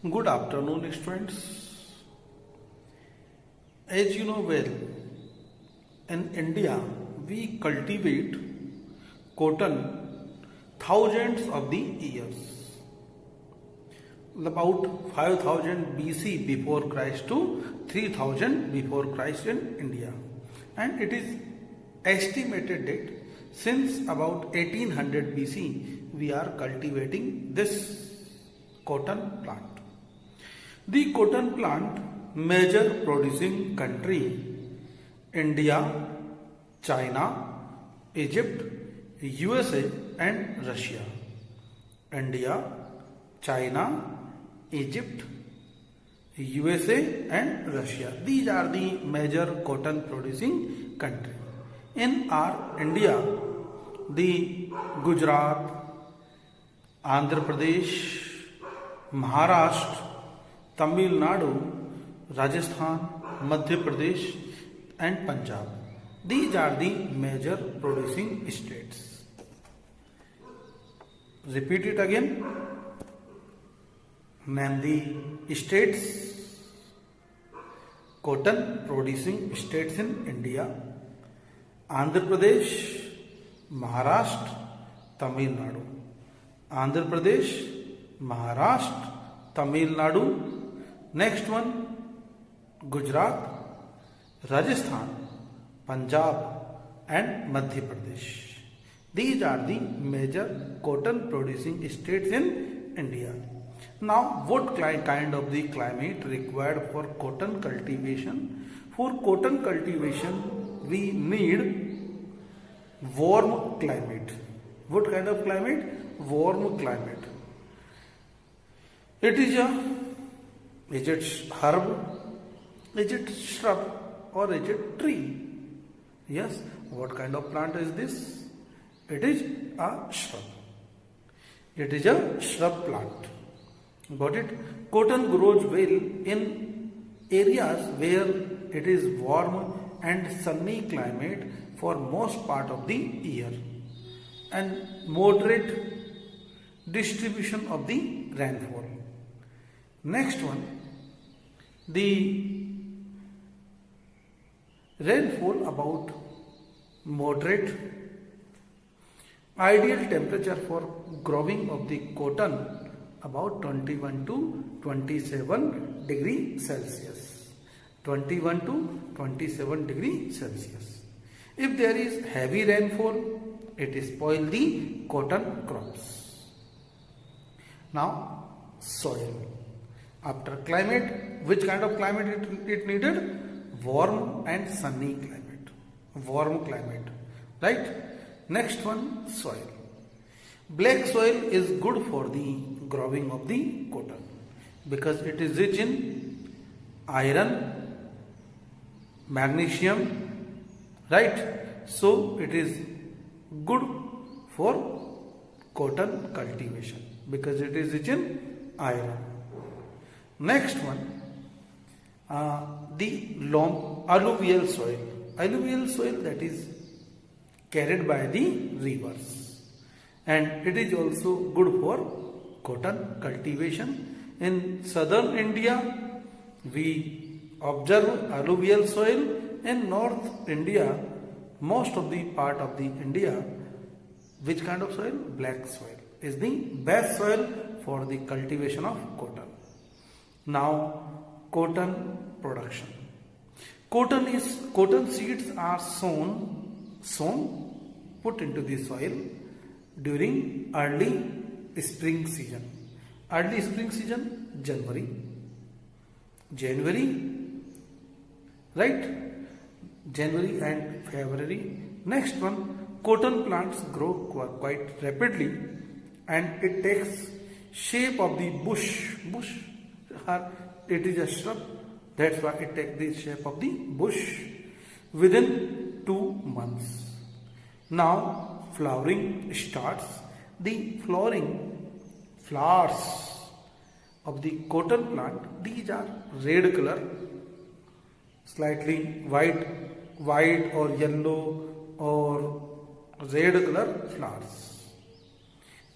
Good afternoon, students. As you know well, in India we cultivate cotton thousands of the years. About 5000 BC before Christ to 3000 before Christ in India. And it is estimated that since about 1800 BC we are cultivating this cotton plant. The cotton plant major producing country India, China, Egypt, USA and Russia. India, China, Egypt, USA and Russia. These are the major cotton producing country. In our India, the Gujarat, Andhra Pradesh, Maharashtra, Tamil Nadu, Rajasthan, Madhya Pradesh and Punjab. These are the major producing states. Repeat it again. Name the states, cotton producing states in India: Andhra Pradesh, Maharashtra, Tamil Nadu. Andhra Pradesh, Maharashtra, Tamil Nadu. Next one, Gujarat, Rajasthan, Punjab and Madhya Pradesh. These are the major cotton producing states in India. Now, what kind of the climate required for cotton cultivation? For cotton cultivation, we need warm climate. What kind of climate? Warm climate. Is it herb? Is it shrub? Or is it tree? Yes. What kind of plant is this? It is a shrub. It is a shrub plant. Got it? Cotton grows well in areas where it is warm and sunny climate for most part of the year and moderate distribution of the rainfall. Next one, the rainfall about moderate. Ideal temperature for growing of the cotton about 21 to 27 degree Celsius. 21 to 27 degree Celsius. If there is heavy rainfall, it spoil the cotton crops. Now, soil. After climate, which kind of climate it needed? Warm and sunny climate. Warm climate. Right? Next one, soil. Black soil is good for the growing of the cotton because it is rich in iron, magnesium, right? So it is good for cotton cultivation because it is rich in iron. Next one, the alluvial soil. Alluvial soil that is carried by the rivers, and it is also good for cotton cultivation. In southern India, we observe alluvial soil. In North India, most of the part of the India, which kind of soil? Black soil is the best soil for the cultivation of cotton. Now, cotton production. Cotton seeds are sown, put into the soil during early spring season. Early spring season, January, right? January and February. Next one, cotton plants grow quite rapidly and it takes shape of the bush. It is a shrub, that's why it takes the shape of the bush within 2 months. Now flowering starts. The flowers of the cotton plant, these are red color, slightly white or yellow or red color flowers,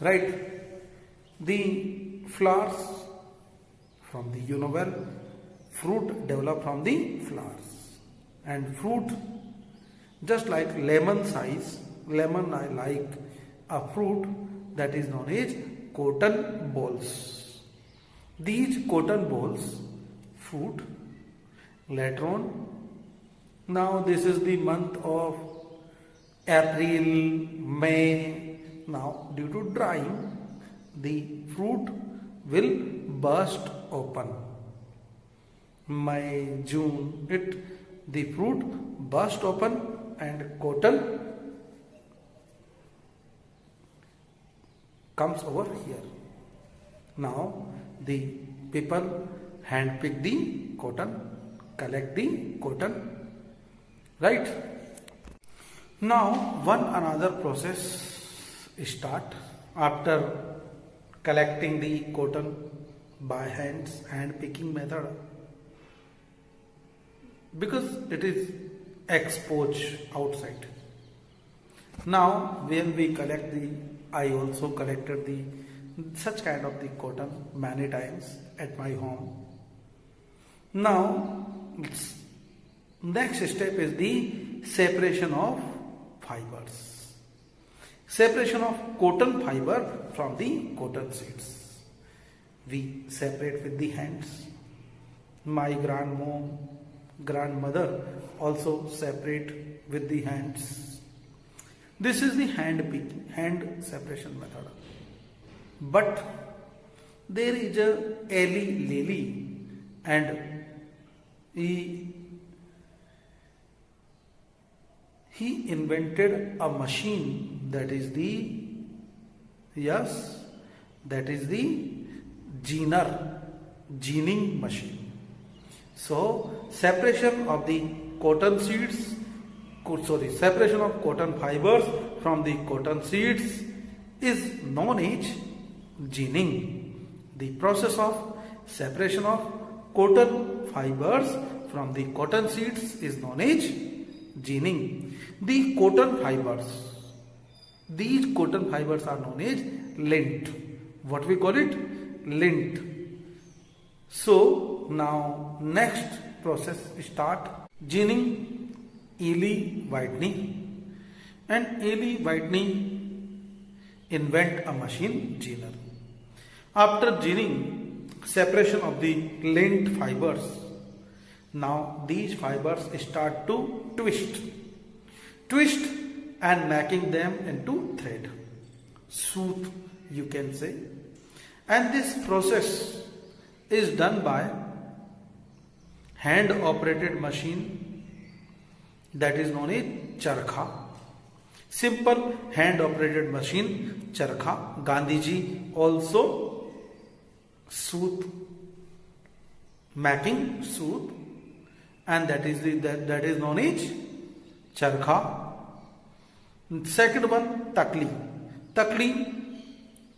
right? The flowers from the, you know well, fruit develop from the flowers. And fruit, just like lemon size, lemon I like a fruit that is known as cotton balls. These cotton balls, fruit, later on, now this is the month of April, May. Now due to drying, the fruit will burst open. May, June, the fruit burst open and cotton comes over here. Now the people hand pick the cotton, collect the cotton, right? Now one another process start after collecting the cotton by hands, hand picking method, because it is exposed outside. Now when we collect I also collected such kind of the cotton many times at my home. Now next step is the separation of fibers. Separation of cotton fiber from the cotton seeds. We separate with the hands. My grandmother also separate with the hands. This is the hand separation method. But there is a Eli Lilly, and he invented a machine that is the gening machine. So separation of the cotton seeds, separation of cotton fibers from the cotton seeds is known as gening. The process of separation of cotton fibers from the cotton seeds is known as gening. These cotton fibers are known as lint. What we call it? Lint. So now next process start gening, Eli Whitney, and Eli Whitney invent a machine gener. After gening, separation of the lint fibers, now these fibers start to twist and making them into thread, suit you can say. And this process is done by hand operated machine that is known as charkha. Simple hand operated machine charkha. Gandhiji also making suit, and that is known as charkha. Second one, takli.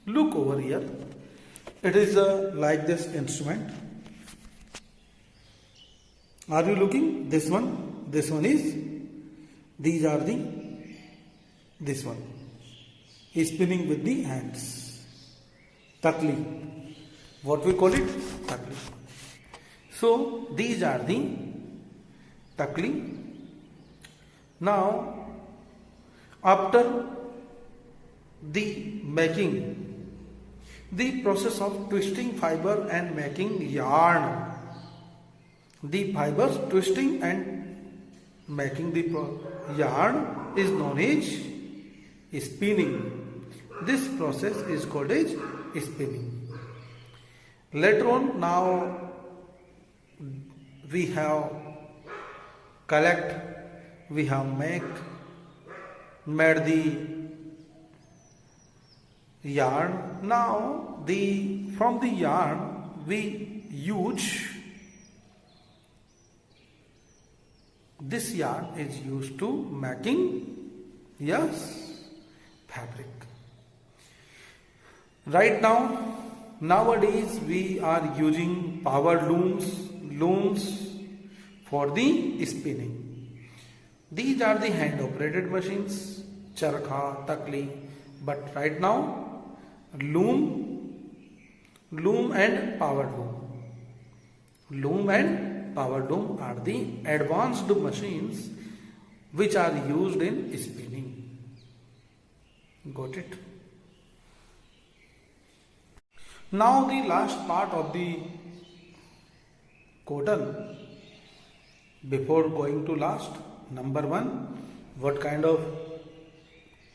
Look over here. It is like this instrument. Are you looking? This one is, these are this one is spinning with the hands. Takli. What we call it? Takli. So these are the takli. Now after the making, the process of twisting fiber and making yarn, the fibers twisting and making the yarn is known as spinning. This process is called as spinning. Later on, now we have made the yarn. Now from the yarn we use, this yarn is used to making fabric. Right now, nowadays we are using power looms for the spinning. These are the hand operated machines, charkha, takli. But right now, loom and power loom. Loom and power loom are the advanced machines which are used in spinning. Got it? Now the last part of the cotton. Before going to last, number 1, what kind of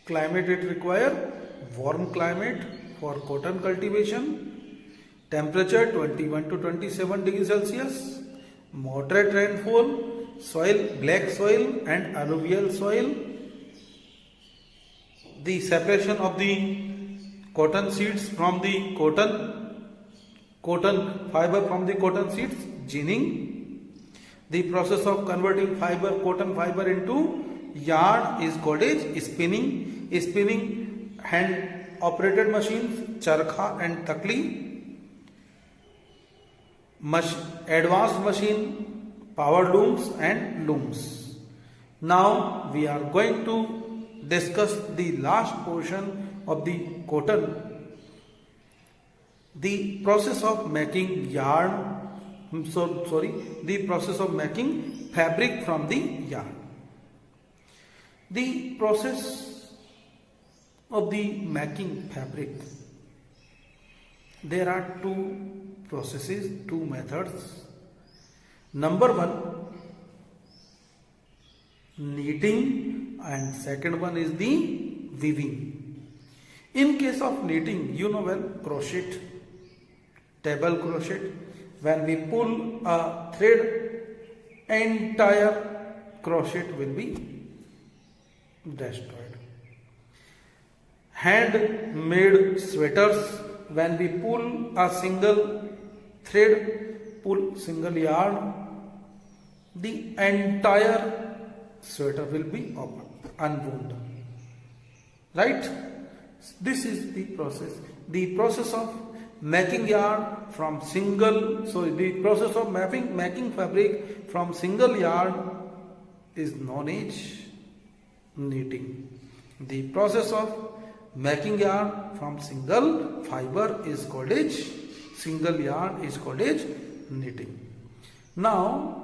climate it require? Warm climate for cotton cultivation. Temperature 21 to 27 degrees Celsius. Moderate rainfall. Soil, black soil and alluvial soil. The separation of the cotton seeds from the cotton fiber from the cotton seeds, ginning. The process of converting cotton fiber into yarn is called as spinning. Spinning hand operated machines, charkha and takli. Advanced machine, power looms and looms. Now we are going to discuss the last portion of the cotton. The process of making the process of making fabric from the yarn. The process of the making fabric. There are two processes, two methods. Number 1, knitting, and second one is the weaving. In case of knitting, you know well, crochet, table crochet. When we pull a thread, entire crochet will be destroyed. Hand-made sweaters, when we pull a single thread, pull single yarn, the entire sweater will be unwound. Right? This is the process. The process of making yarn from the process of making fabric from single yarn is known as knitting. The process of making yarn from single fiber is called as knitting. Now,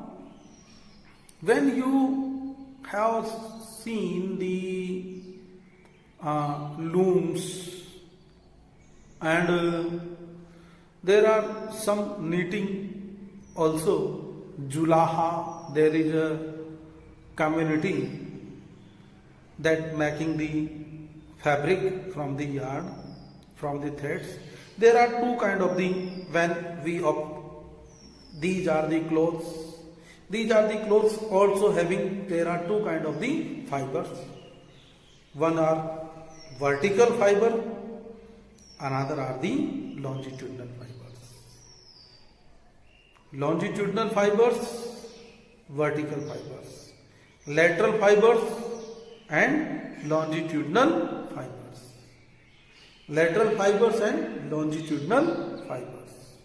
when you have seen the looms and there are some knitting also, Julaha, there is a community that making the fabric from the yarn, from the threads. There are two kind of these are the clothes. These are the clothes also having, there are two kind of the fibers. One are vertical fiber, another are the longitudinal fibers. Longitudinal fibers, vertical fibers. Lateral fibers and longitudinal fibers. Lateral fibers and longitudinal fibers.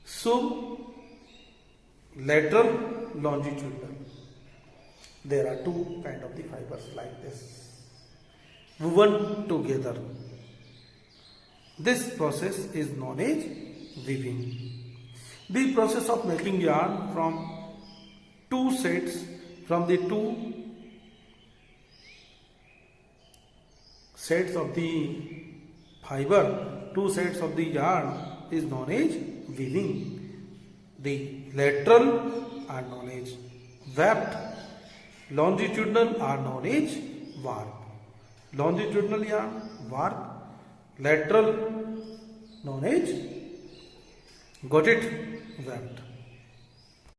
So, lateral, longitudinal. There are two kind of the fibers like this, woven together. This process is known as weaving. The process of making yarn from two sets, from the two sets of the fiber, two sets of the yarn is known as weaving. The lateral are known as weft, longitudinal are known as warp. Longitudinal yarn, warp, lateral known as, got it, weft.